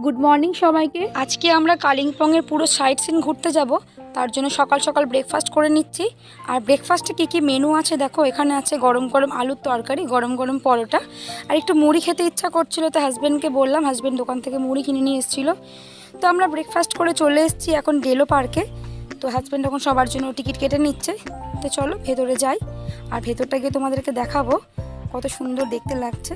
Good morning সবাইকে। আজকে আমরা কালিম্পংয়ের পুরো সাইট সিন ঘুরতে যাব, তার জন্য সকাল সকাল ব্রেকফাস্ট করে নিচ্ছি। আর ব্রেকফাস্টে কী কী মেনু আছে দেখো, এখানে আছে গরম গরম আলুর তরকারি, গরম গরম পরোটা, আর একটু মুড়ি খেতে ইচ্ছা করছিল, তো হাজব্যান্ডকে বললাম, হাজব্যান্ড দোকান থেকে মুড়ি কিনে নিয়ে এসেছিলো। তো আমরা ব্রেকফাস্ট করে চলে এসেছি এখন ডেলো পার্কে। তো হাজব্যান্ড এখন সবার জন্য টিকিট কেটে নিচ্ছে। তো চলো ভেতরে যাই, আর ভেতরটা গিয়ে তোমাদেরকে দেখাবো কত সুন্দর দেখতে লাগছে।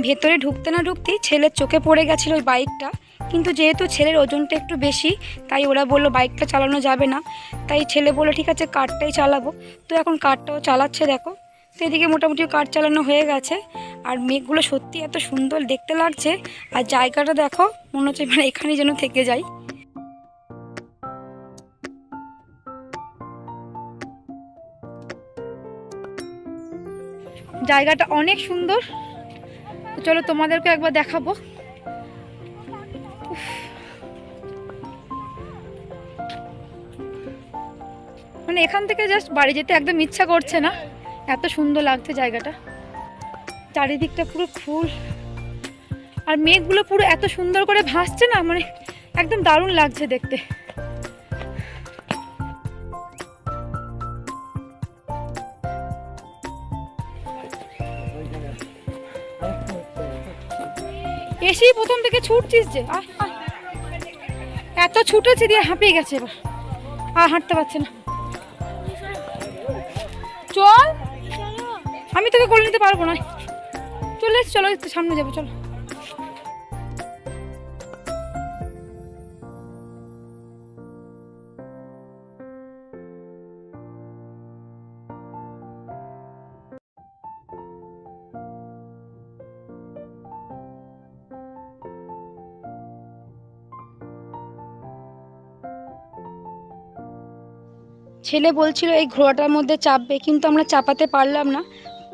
ভেতরে ঢুকতে না ঢুকতেই ছেলের চোখে পড়ে গেছিলো ওই বাইকটা, কিন্তু যেহেতু ছেলের ওজনটা একটু বেশি, তাই ওরা বললো বাইকটা চালানো যাবে না। তাই ছেলে বললো ঠিক আছে কারটাই চালাবো। তো এখন কারটাও চালাচ্ছে দেখো। তো এদিকে মোটামুটি কার চালানো হয়ে গেছে। আর মেঘগুলো সত্যি এত সুন্দর দেখতে লাগছে, আর জায়গাটা দেখো, মনে হচ্ছে মানে এখানেই যেন থেকে যাই। জায়গাটা অনেক সুন্দর, চলো তোমাদেরকে একবার দেখাবো। মানে এখান থেকে জাস্ট বাড়ি যেতে একদম ইচ্ছা করছে না, এত সুন্দর লাগছে জায়গাটা। চারিদিকটা পুরো ফুল, আর মেঘগুলো পুরো এত সুন্দর করে ভাসছে না, মানে একদম দারুণ লাগছে দেখতে। এসেই প্রথম থেকে ছুটছিস যে, এত ছুটেছে দিয়ে হাঁপিয়ে গেছে, এবার আর হাঁটতে পারছে না। চল, আমি তোকে কোলে নিতে পারবো না। চলে চলো, একটু সামনে যাবো, চলো। ছেলে বলছিল এই ঘোড়াটার মধ্যে চাপবে, কিন্তু আমরা চাপাতে পারলাম না।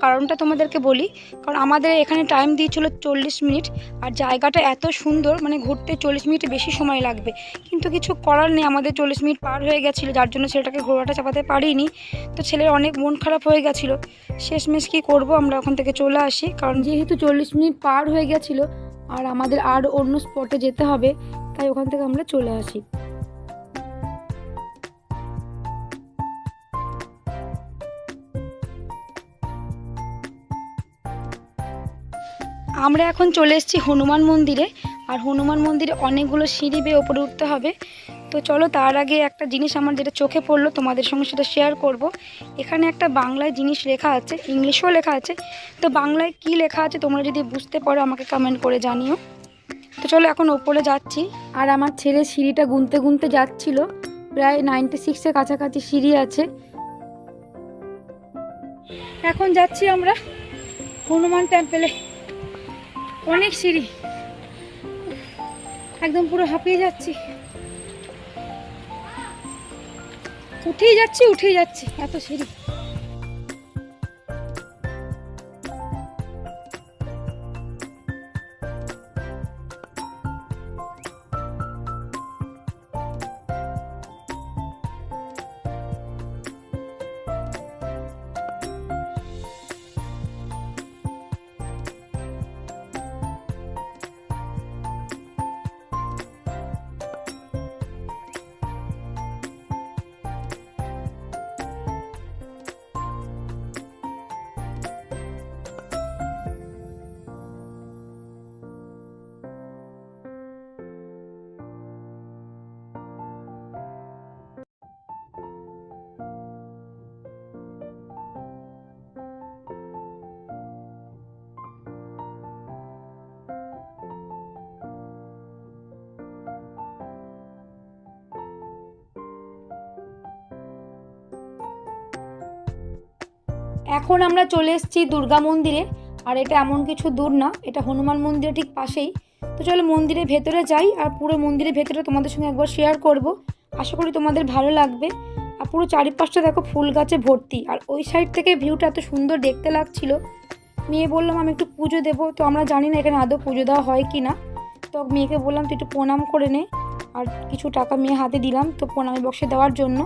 কারণটা তোমাদেরকে বলি, কারণ আমাদের এখানে টাইম দিয়েছিল 40 মিনিট, আর জায়গাটা এত সুন্দর, মানে ঘুরতে 40 মিনিট বেশি সময় লাগবে, কিন্তু কিছু করার নেই, আমাদের 40 মিনিট পার হয়ে গেছিলো, যার জন্য ছেলেটাকে ঘোড়াটা চাপাতে পারিনি। তো ছেলের অনেক মন খারাপ হয়ে গেছিলো। শেষমেশ কী করবো, আমরা ওখান থেকে চলে আসি, কারণ যেহেতু 40 মিনিট পার হয়ে গেছিলো আর আমাদের আর অন্য স্পটে যেতে হবে, তাই ওখান থেকে আমরা চলে আসি। আমরা এখন চলে এসেছি হনুমান মন্দিরে, আর হনুমান মন্দিরে অনেকগুলো সিঁড়ি বেয়ে ওপরে উঠতে হবে। তো চলো, তার আগে একটা জিনিস আমার যেটা চোখে পড়লো তোমাদের সঙ্গে সেটা শেয়ার করব। এখানে একটা বাংলায় জিনিস লেখা আছে, ইংলিশেও লেখা আছে। তো বাংলায় কি লেখা আছে তোমরা যদি বুঝতে পারো আমাকে কমেন্ট করে জানিও। তো চলো এখন ওপরে যাচ্ছি, আর আমার ছেলে সিঁড়িটা গুনতে গুনতে যাচ্ছিল, প্রায় 96-এর কাছাকাছি সিঁড়ি আছে। এখন যাচ্ছি আমরা হনুমান টেম্পলে, অনেক সিঁড়ি, একদম পুরো হাঁপিয়ে যাচ্ছি। উঠেই যাচ্ছি এত সিঁড়ি। এখন আমরা চলে এসেছি দুর্গা মন্দিরে, আর এটা এমন কিছু দূর না, এটা হনুমান মন্দিরের ঠিক পাশেই। তো চলো মন্দিরের ভেতরে যাই, আর পুরো মন্দিরের ভেতরে তোমাদের সঙ্গে একবার শেয়ার করব। আশা করি তোমাদের ভালো লাগবে। আর পুরো চারিপাশটা দেখো ফুল গাছে ভর্তি, আর ওই সাইড থেকে ভিউটা এত সুন্দর দেখতে লাগছিল। মেয়ে বললাম আমি একটু পুজো দেবো, তো আমরা জানি না এখানে আদৌ পুজো দেওয়া হয় কি না। তো মেয়েকে বললাম তুই একটু প্রণাম করে নে, আর কিছু টাকা মেয়ে হাতে দিলাম তো প্রণামী বক্সে দেওয়ার জন্য।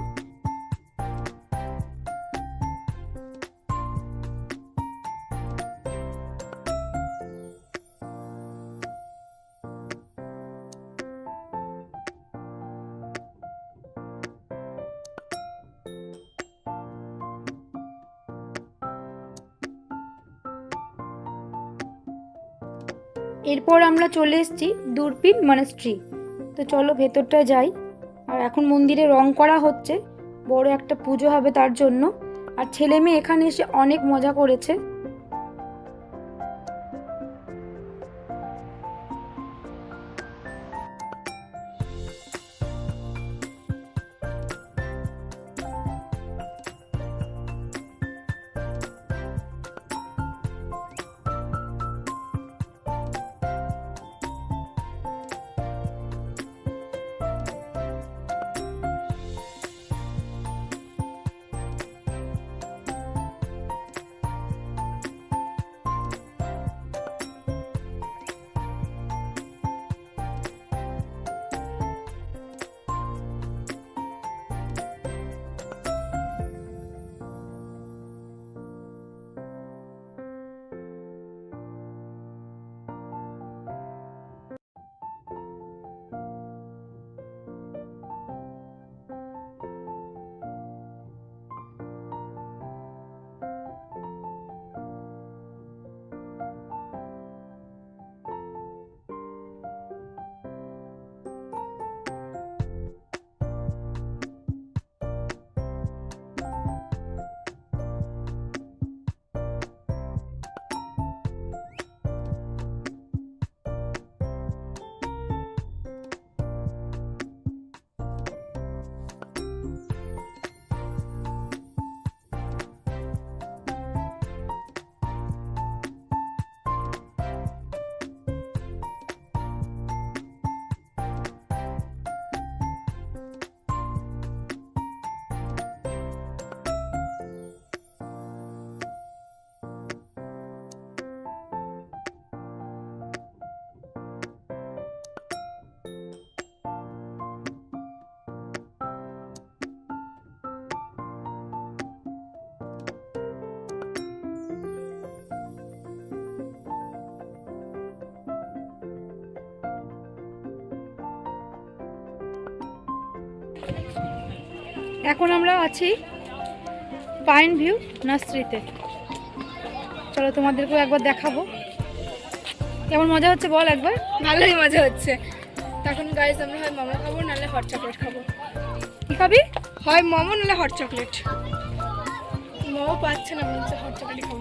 এরপর আমরা চলে এসেছি দূরবীন মনাস্ট্রি। তো চলো ভেতরটা যাই। আর এখন মন্দিরে রং করা হচ্ছে, বড় একটা পুজো হবে তার জন্য। আর ছেলে মেয়ে এখানে এসে অনেক মজা করেছে। এখন আমরা আছি পাইন ভিউ নার্সারিতে। চলো তোমাদেরকেও একবার দেখাবো কেমন মজা হচ্ছে, বল একবার। ভালোই মজা হচ্ছে। তখন গাইস আমরা হয় মোমো খাবো নাহলে হট চকলেট খাবো। কি খাবি? হয় মোমো নাহলে হট চকলেট। মোমো পাচ্ছে না, বলছে হট চকলেট খাবো।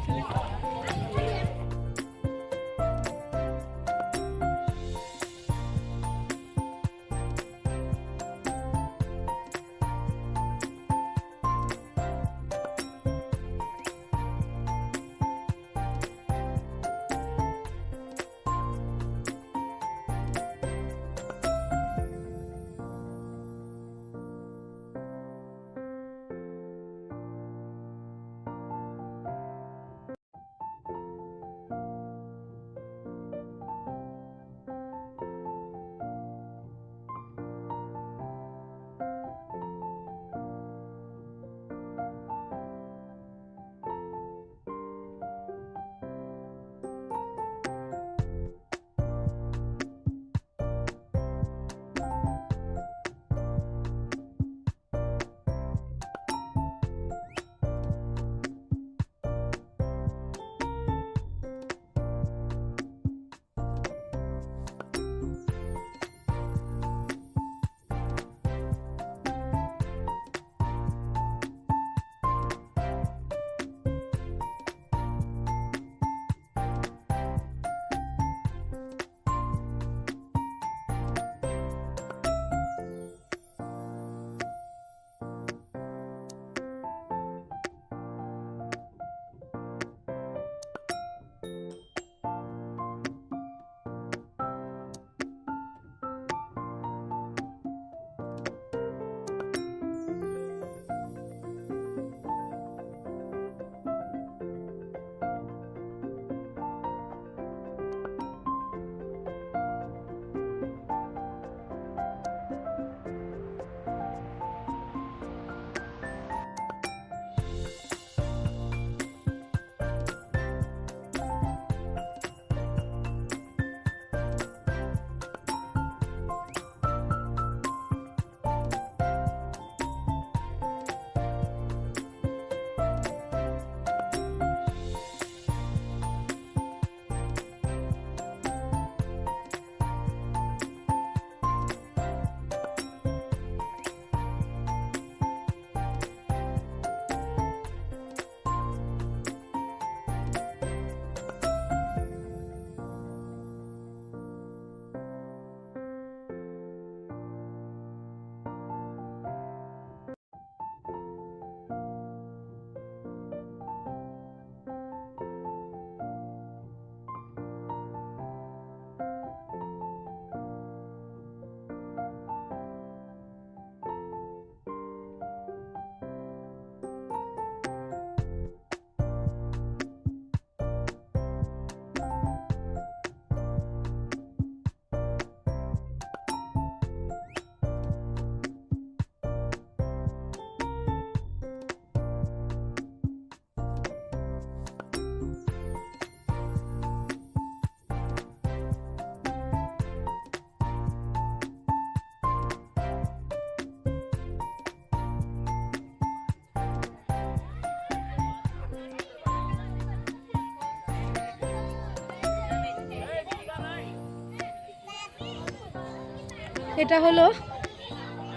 এটা হলো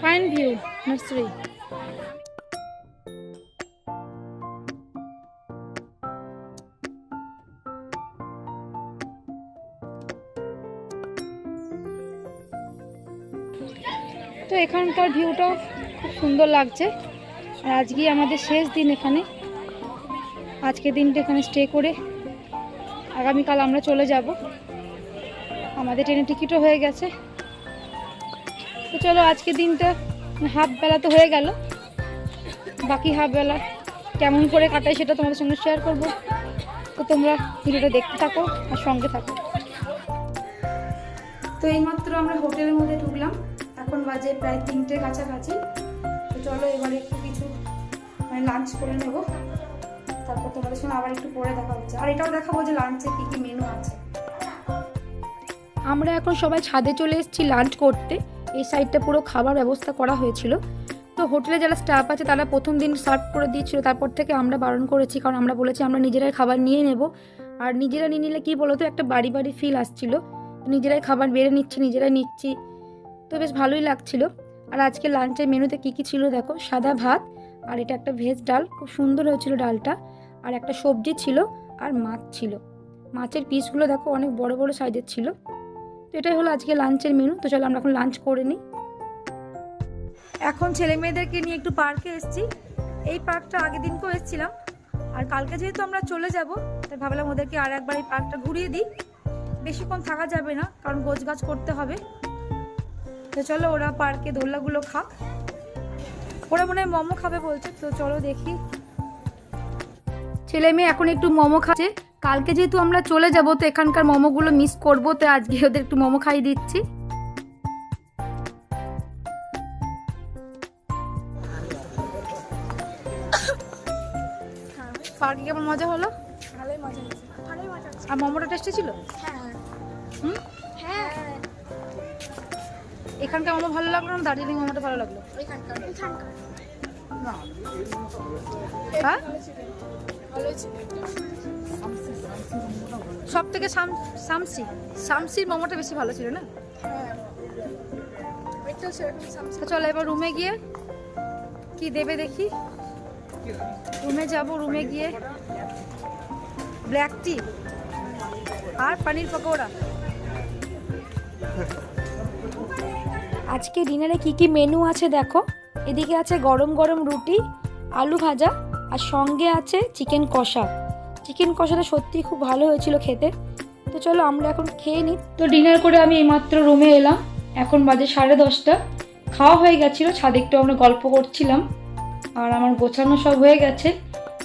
ফাইন ভিউ নার্সারি। তো এখানকার ভিউটাও খুব সুন্দর লাগছে। আর আজকে আমাদের শেষ দিন এখানে। আজকের দিনটা এখানে স্টে করে আগামীকাল আমরা চলে যাব। আমাদের ট্রেনের টিকিটও হয়ে গেছে। তো চলো আজকের দিনটা হাফ বেলা তো হয়ে গেল, বাকি হাফ বেলা কেমন করে কাটাই সেটা তোমাদের সঙ্গে শেয়ার করব। তো তোমরা ভিডিওটা দেখতে থাকো আর সঙ্গে থাকো। তো এইমাত্র আমরা হোটেলের মধ্যে ঢুকলাম, এখন বাজে প্রায় 3টের কাছাকাছি। তো চলো এবারে একটু কিছু লাঞ্চ করে নেব, তারপর তোমাদের সঙ্গে আবার একটু পরে দেখা হচ্ছে। আর এটাও দেখাবো যে লাঞ্চে কী কী মেনু আছে। আমরা এখন সবাই ছাদে চলে এসেছি লাঞ্চ করতে। এই সাইডটা পুরো খাবার ব্যবস্থা করা হয়েছিল। তো হোটেলে যারা স্টাফ আছে তারা প্রথম দিন সার্ভ করে দিয়েছিল, তারপর থেকে আমরা বারণ করেছি, কারণ আমরা বলেছি আমরা নিজেরাই খাবার নিয়ে নেব। আর নিজেরা নিয়ে নিলে কী বলো তো, একটা বাড়ি বাড়ি ফিল আসছিল। নিজেরাই খাবার বেড়ে নিচ্ছি, নিজেরাই নিচ্ছি, তো বেশ ভালোই লাগছিল। আর আজকে লাঞ্চের মেনুতে কী কী ছিল দেখো, সাদা ভাত, আর এটা একটা ভেজ ডাল, খুব সুন্দর হয়েছিল ডালটা, আর একটা সবজি ছিল, আর মাছ ছিল। মাছের পিসগুলো দেখো অনেক বড় বড় সাইজের ছিল। তো এটাই হলো আজকে লাঞ্চের মেনু। তো চলো আমরা এখন লাঞ্চ করে নিই। এখন ছেলে মেয়েদেরকে নিয়ে একটু পার্কে এসেছি। এই পার্কটা আগের দিনকেও এসেছিলাম, আর কালকে যেহেতু আমরা চলে যাব তাই ভাবলাম ওদেরকে আর একবার এই পার্কটা ঘুরিয়ে দিই। বেশিক্ষণ থাকা যাবে না, কারণ গোছগাছ করতে হবে। তো চলো ওরা পার্কে দোলনাগুলো খাক। ওরা মনে হয় মোমো খাবে বলছে, তো চলো দেখি। ছেলে মেয়ে এখন একটু মোমো খাচ্ছে। কালকে যেহেতু আমরা চলে যাব তো এখানকার মোমোগুলো মিস করবো, তো আজকে ওদের একটু মোমো খাইয়ে দিচ্ছি। পার্কে কেমন মজা হলো? ভালোই মজা হচ্ছে, ভালোই মজা হচ্ছে। আর মোমোটা টেস্টি ছিল? হ্যাঁ হুম, হ্যাঁ। এখানকার মোমো ভালো লাগলো না দার্জিলিং মোমোটা ভালো লাগলো? এখানকার না হ্যাঁ, ভালোই ছিল। সব থেকে শামসির মোমোটা বেশি ভালো ছিল না? হ্যাঁ ওইটাও সেরকম সামসে। তো চলো এবার রুমে গিয়ে কি দেবে দেখি। রুমে যাব, রুমে গিয়ে ব্ল্যাক টি আর পনির পকোড়া। আজকে ডিনারে কি কি মেনু আছে দেখো। এদিকে আছে গরম গরম রুটি, আলু ভাজা, আর সঙ্গে আছে চিকেন কষা। চিকেন কষাটা সত্যিই খুব ভালো হয়েছিল খেতে। তো চলো আমরা এখন খেয়ে নিই। তো ডিনার করে আমি এইমাত্র রুমে এলাম, এখন বাজে 10:30। খাওয়া হয়ে গেছিলো, ছাদে একটু আমরা গল্প করছিলাম। আর আমার গোছানো সব হয়ে গেছে।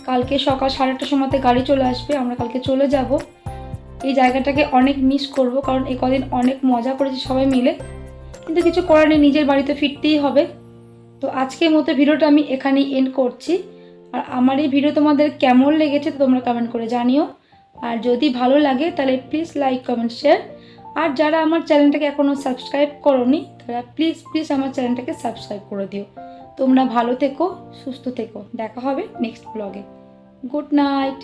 কালকে সকাল 8:30টার সময়তে গাড়ি চলে আসবে, আমরা কালকে চলে যাব। এই জায়গাটাকে অনেক মিস করব, কারণ এই কদিন অনেক মজা করেছি সবাই মিলে, কিন্তু কিছু করার নেই, নিজের বাড়িতে ফিরতেই হবে। তো আজকের মতো ভিডিওটা আমি এখানেই এন্ড করছি। আর আমার এই ভিডিও তোমাদের কেমন লেগেছে তোমরা কমেন্ট করে জানিও। আর যদি ভালো লাগে তাহলে প্লিজ লাইক কমেন্ট শেয়ার। আর যারা আমার চ্যানেলটাকে এখনও সাবস্ক্রাইব করোনি তারা প্লিজ আমার চ্যানেলটাকে সাবস্ক্রাইব করে দিও। তোমরা ভালো থেকো, সুস্থ থেকো, দেখা হবে নেক্সট ব্লগে। Good night.